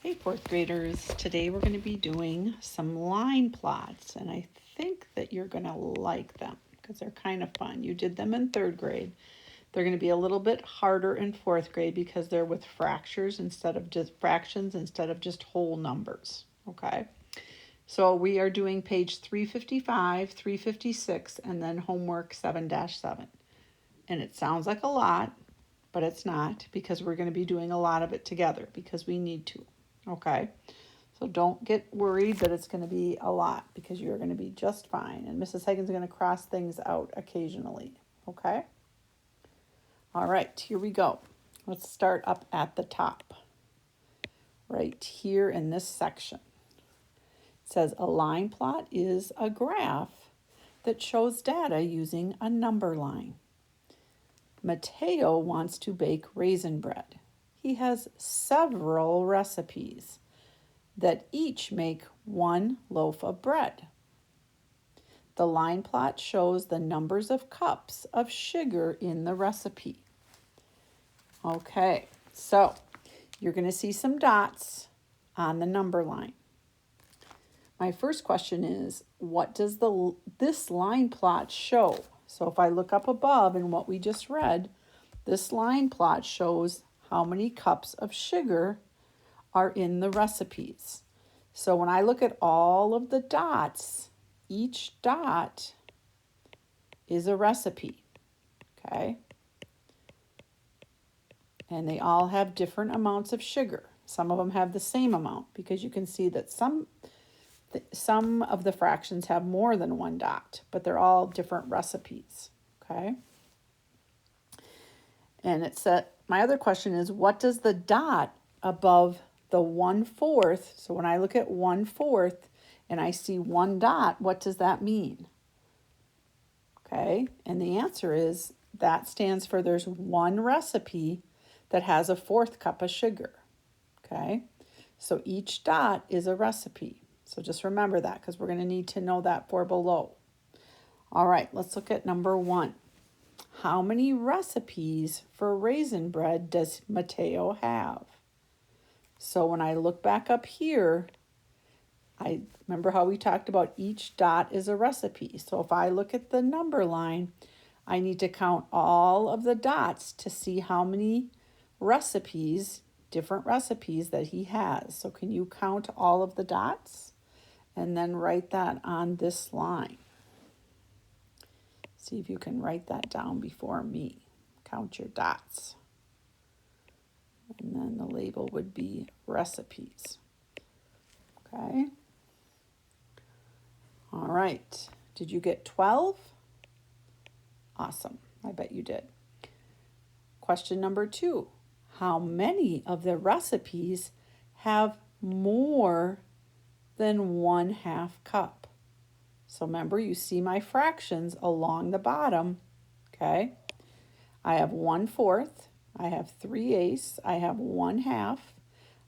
Hey, fourth graders. Today we're going to be doing some line plots, and I think that you're going to like them because they're kind of fun. You did them in third grade. They're going to be a little bit harder in fourth grade because they're with fractions instead of just whole numbers. Okay. So we are doing page 355, 356, and then homework 7-7. And it sounds like a lot, but it's not because we're going to be doing a lot of it together because we need to. Okay. So don't get worried that it's going to be a lot because you're going to be just fine. And Mrs. Hagen's going to cross things out occasionally. Okay? All right, here we go. Let's start up at the top. Right here in this section. It says a line plot is a graph that shows data using a number line. Mateo wants to bake raisin bread. He has several recipes that each make one loaf of bread. The line plot shows the numbers of cups of sugar in the recipe. Okay, so you're going to see some dots on the number line. My first question is, what does this line plot show? So if I look up above in what we just read, this line plot shows how many cups of sugar are in the recipes. So when I look at all of the dots, each dot is a recipe, okay? And they all have different amounts of sugar. Some of them have the same amount because you can see that some of the fractions have more than one dot, but they're all different recipes, okay? And it said, my other question is, what does the dot above the 1/4, so when I look at 1/4 and I see one dot, what does that mean? Okay, and the answer is that stands for there's one recipe that has a 1/4 cup of sugar. Okay, so each dot is a recipe. So just remember that because we're going to need to know that for below. All right, let's look at number 1. How many recipes for raisin bread does Mateo have? So when I look back up here, I remember how we talked about each dot is a recipe. So if I look at the number line, I need to count all of the dots to see how many recipes, different recipes that he has. So can you count all of the dots? And then write that on this line. See if you can write that down before me. Count your dots. And then the label would be recipes. Okay. All right. Did you get 12? Awesome. I bet you did. Question number 2. How many of the recipes have more than 1/2 cup? So remember, you see my fractions along the bottom. Okay. I have 1/4. I have 3/8, I have 1/2,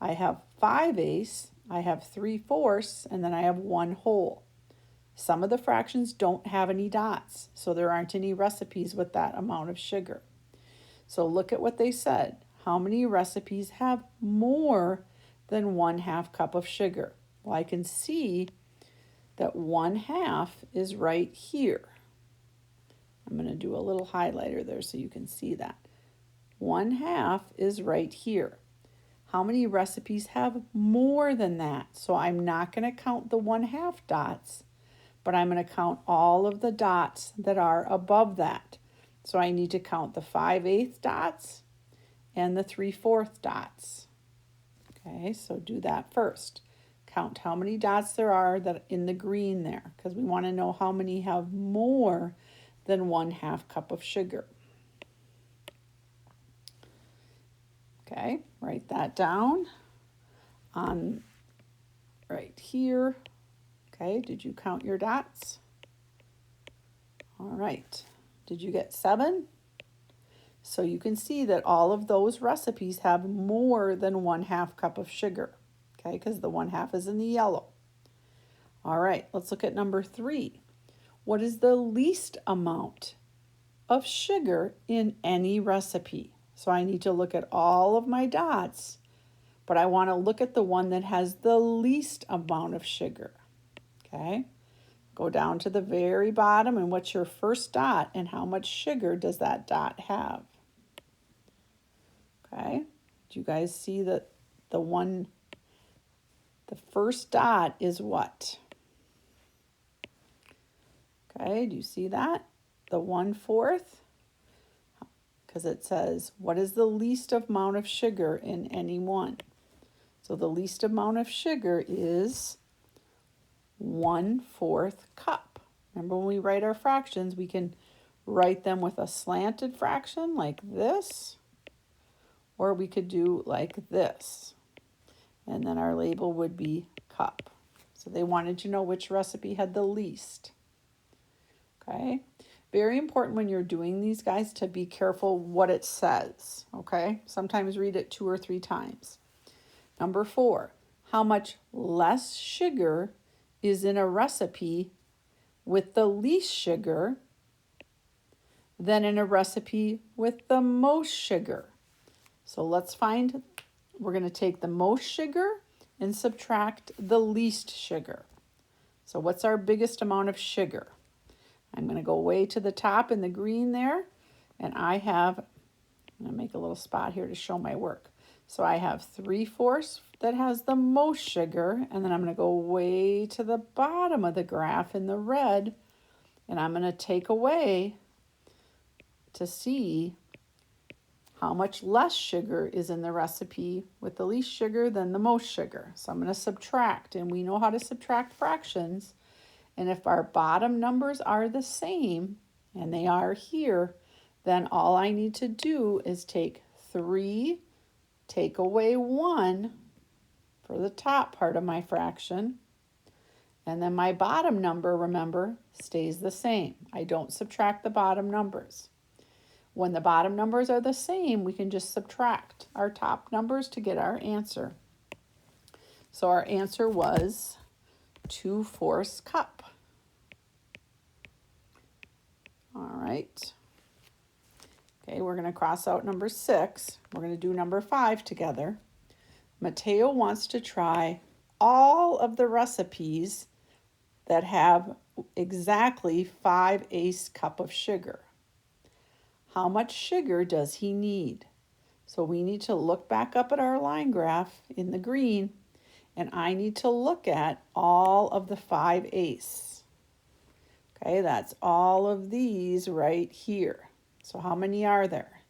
I have 5/8, I have 3/4, and then I have 1 whole. Some of the fractions don't have any dots, so there aren't any recipes with that amount of sugar. So look at what they said. How many recipes have more than 1/2 cup of sugar? Well, I can see that 1/2 is right here. I'm going to do a little highlighter there so you can see that. 1/2 is right here. How many recipes have more than that? So I'm not going to count the 1/2 dots, but I'm going to count all of the dots that are above that. So I need to count the 5/8 dots and the 3/4 dots. Okay, so do that first. Count how many dots there are that in the green there, because we want to know how many have more than 1/2 cup of sugar. Okay, write that down on right here. Okay, did you count your dots? All right, did you get 7? So you can see that all of those recipes have more than 1/2 cup of sugar. Okay, because the 1/2 is in the yellow. All right, let's look at number 3. What is the least amount of sugar in any recipe? So I need to look at all of my dots, but I want to look at the one that has the least amount of sugar. Okay, go down to the very bottom, and what's your first dot, and how much sugar does that dot have? Okay, do you guys see that the first dot is what? Okay, do you see that? The 1/4? Because it says, what is the least amount of sugar in any one? So the least amount of sugar is 1/4 cup. Remember when we write our fractions, we can write them with a slanted fraction like this, or we could do like this. And then our label would be cup. So they wanted to know which recipe had the least. Okay, very important when you're doing these, guys, to be careful what it says. Okay, sometimes read it 2 or 3 times. Number 4, how much less sugar is in a recipe with the least sugar than in a recipe with the most sugar? So let's find, we're going to take the most sugar and subtract the least sugar. So what's our biggest amount of sugar? I'm going to go way to the top in the green there, and I'm going to make a little spot here to show my work. So I have 3/4 that has the most sugar, and then I'm going to go way to the bottom of the graph in the red, and I'm going to take away to see how much less sugar is in the recipe with the least sugar than the most sugar. So I'm going to subtract, and we know how to subtract fractions. And if our bottom numbers are the same, and they are here, then all I need to do is take 3, take away 1 for the top part of my fraction, and then my bottom number, remember, stays the same. I don't subtract the bottom numbers. When the bottom numbers are the same, we can just subtract our top numbers to get our answer. So our answer was 2/4 cup. All right. Okay, we're going to cross out number 6. We're going to do number 5 together. Mateo wants to try all of the recipes that have exactly 5/8 cup of sugar. How much sugar does he need? So we need to look back up at our line graph in the green, and I need to look at all of the 5/8. Okay, that's all of these right here. So how many are there?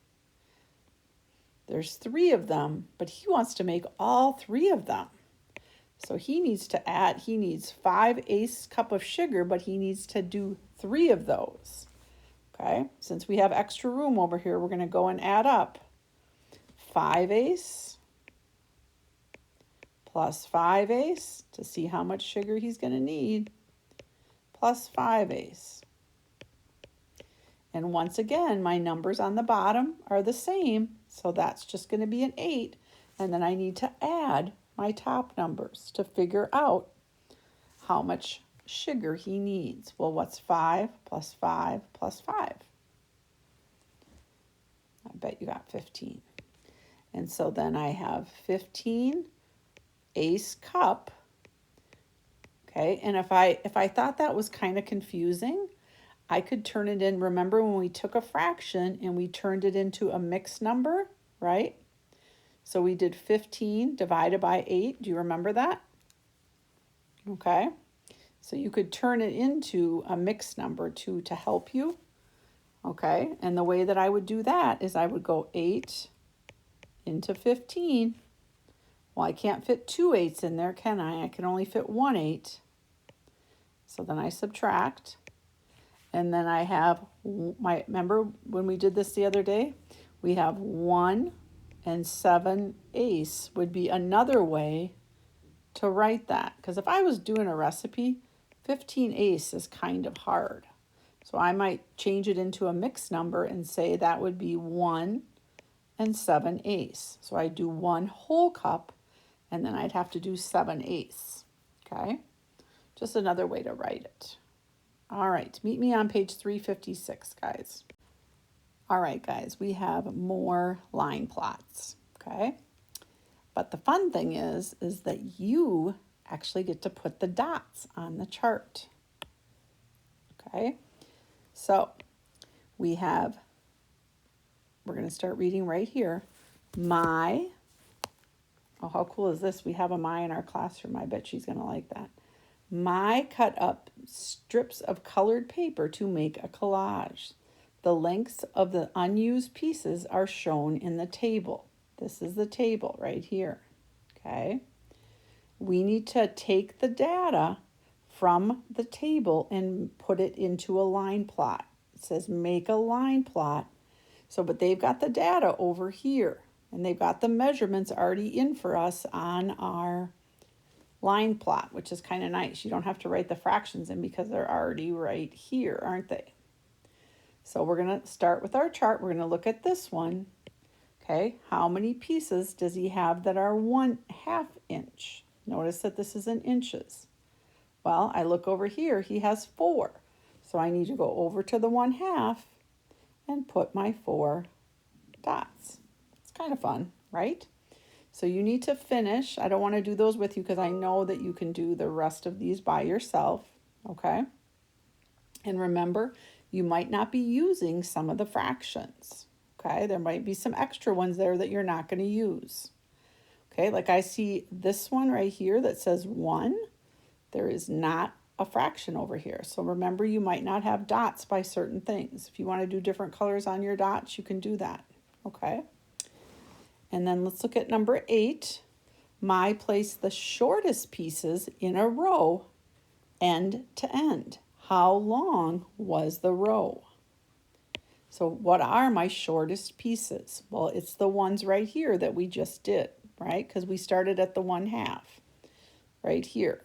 There's 3 of them, but he wants to make all 3 of them. So he needs 5/8 cup of sugar, but he needs to do 3 of those. Okay, since we have extra room over here, we're going to go and add up 5/8 plus 5/8 to see how much sugar he's going to need, plus 5/8. And once again, my numbers on the bottom are the same, so that's just going to be an 8. And then I need to add my top numbers to figure out how much sugar he needs. Well, what's 5 plus 5 plus 5? I bet you got 15. And so then I have 15/8 cup. Okay, and if I thought that was kind of confusing, I could turn it in. Remember when we took a fraction and we turned it into a mixed number, right? So we did 15 divided by 8. Do you remember that? Okay, so you could turn it into a mixed number too to help you. Okay, and the way that I would do that is I would go 8 into 15. Well, I can't fit 2 8s in there, can I? I can only fit 1 8. So then I subtract. And then I have remember when we did this the other day? We have 1 and 7/8 would be another way to write that. Because if I was doing a recipe, 15/8 is kind of hard. So I might change it into a mixed number and say that would be 1 and 7/8. So I do 1 whole cup, and then I'd have to do 7/8. Okay? Just another way to write it. All right, meet me on page 356, guys. All right, guys, we have more line plots, okay? But the fun thing is that you actually get to put the dots on the chart. Okay, so we're going to start reading right here. Oh, how cool is this? We have a my in our classroom. I bet she's going to like that. My cut up strips of colored paper to make a collage. The lengths of the unused pieces are shown in the table. This is the table right here. Okay. We need to take the data from the table and put it into a line plot. It says make a line plot. So, but they've got the data over here and they've got the measurements already in for us on our line plot, which is kind of nice. You don't have to write the fractions in because they're already right here, aren't they? So we're going to start with our chart. We're going to look at this one. Okay, how many pieces does he have that are 1/2 inch? Notice that this is in inches. Well, I look over here, he has 4. So I need to go over to the 1/2 and put my 4 dots. It's kind of fun, right? So you need to finish. I don't want to do those with you because I know that you can do the rest of these by yourself, okay? And remember, you might not be using some of the fractions, okay? There might be some extra ones there that you're not going to use. Okay, like I see this one right here that says 1. There is not a fraction over here. So remember, you might not have dots by certain things. If you want to do different colors on your dots, you can do that, okay? And then let's look at number 8. My place the shortest pieces in a row, end to end. How long was the row? So what are my shortest pieces? Well, it's the ones right here that we just did, right? Because we started at the 1/2 right here.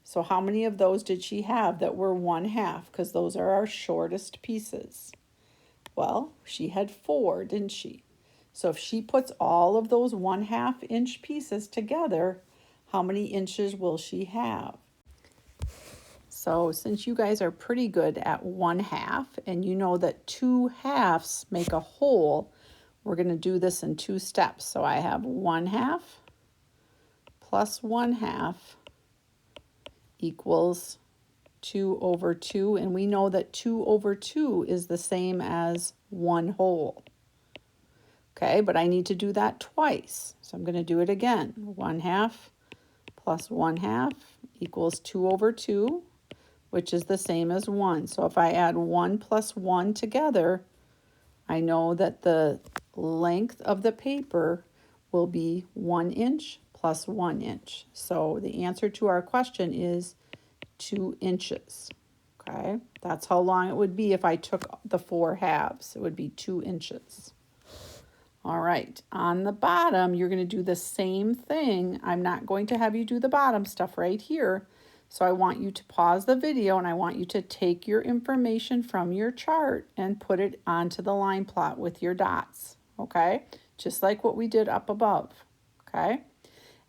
So how many of those did she have that were 1/2? Because those are our shortest pieces. Well, she had 4, didn't she? So if she puts all of those 1/2 inch pieces together, how many inches will she have? So since you guys are pretty good at 1/2 and you know that 2 halves make a whole, we're going to do this in 2 steps. So I have 1/2 plus 1/2 equals 2/2. And we know that 2/2 is the same as 1 whole. Okay, but I need to do that twice. So I'm going to do it again. 1/2 plus 1/2 equals 2/2, which is the same as 1. So if I add 1 plus 1 together, I know that the length of the paper will be 1 inch plus 1 inch. So the answer to our question is 2 inches. Okay, that's how long it would be if I took the 4 halves. It would be 2 inches. All right, on the bottom, you're going to do the same thing. I'm not going to have you do the bottom stuff right here. So I want you to pause the video and I want you to take your information from your chart and put it onto the line plot with your dots, okay? Just like what we did up above, okay?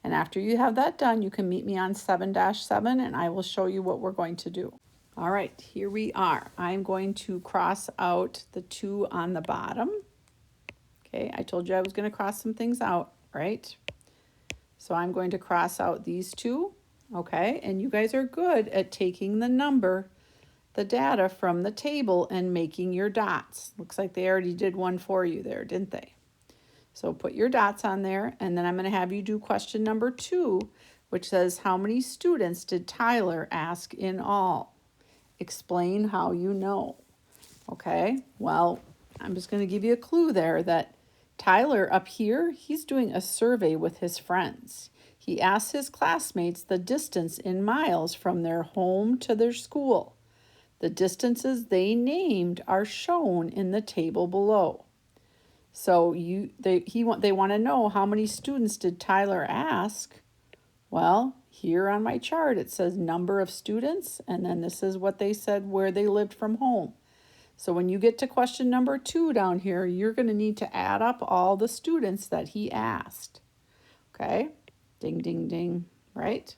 And after you have that done, you can meet me on 7-7 and I will show you what we're going to do. All right, here we are. I'm going to cross out the 2 on the bottom. Okay, I told you I was going to cross some things out, right? So I'm going to cross out these 2, okay? And you guys are good at taking the data from the table and making your dots. Looks like they already did one for you there, didn't they? So put your dots on there, and then I'm going to have you do question number 2, which says, how many students did Tyler ask in all? Explain how you know. Okay, well, I'm just going to give you a clue there that Tyler up here, he's doing a survey with his friends. He asked his classmates the distance in miles from their home to their school. The distances they named are shown in the table below. So they want to know how many students did Tyler ask? Well, here on my chart it says number of students, and then this is what they said where they lived from home. So when you get to question number 2 down here, you're going to need to add up all the students that he asked. Okay? Ding, ding, ding, right?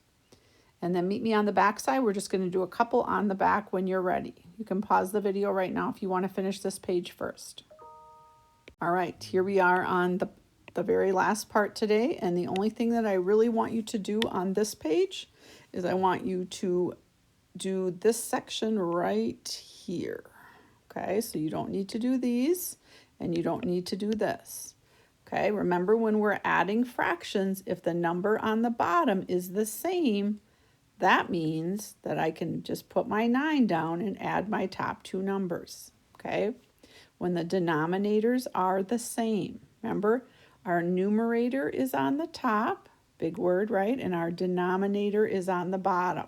And then meet me on the back side. We're just going to do a couple on the back when you're ready. You can pause the video right now if you want to finish this page first. All right, here we are on the the very last part today, and the only thing that I really want you to do on this page is I want you to do this section right here. Okay, so you don't need to do these, and you don't need to do this. Okay, remember when we're adding fractions, if the number on the bottom is the same, that means that I can just put my 9 down and add my top two numbers. Okay, when the denominators are the same. Remember, our numerator is on the top, big word, right? And our denominator is on the bottom.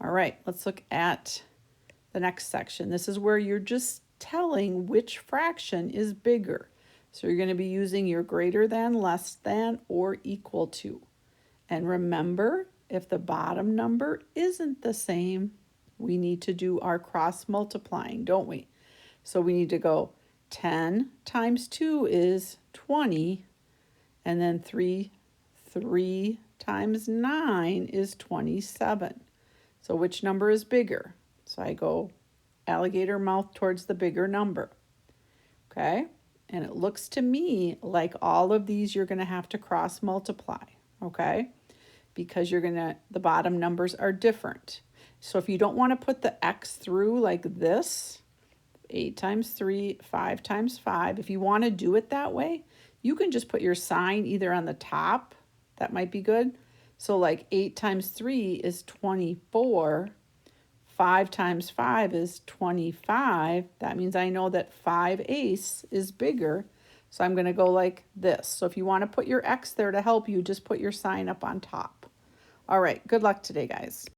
All right, let's look at the next section. This is where you're just telling which fraction is bigger. So you're going to be using your greater than, less than, or equal to. And remember, if the bottom number isn't the same, we need to do our cross multiplying, don't we? So we need to go 10 times 2 is 20, and then 3 times 9 is 27. So which number is bigger? So I go alligator mouth towards the bigger number. Okay? And it looks to me like all of these you're going to have to cross multiply. Okay? Because the bottom numbers are different. So if you don't want to put the x through like this, 8 times 3, 5 times 5, if you want to do it that way, you can just put your sign either on the top, that might be good. So like 8 times 3 is 24, 5 times 5 is 25. That means I know that 5/8 is bigger. So I'm going to go like this. So if you want to put your x there to help you, just put your sign up on top. All right, good luck today, guys.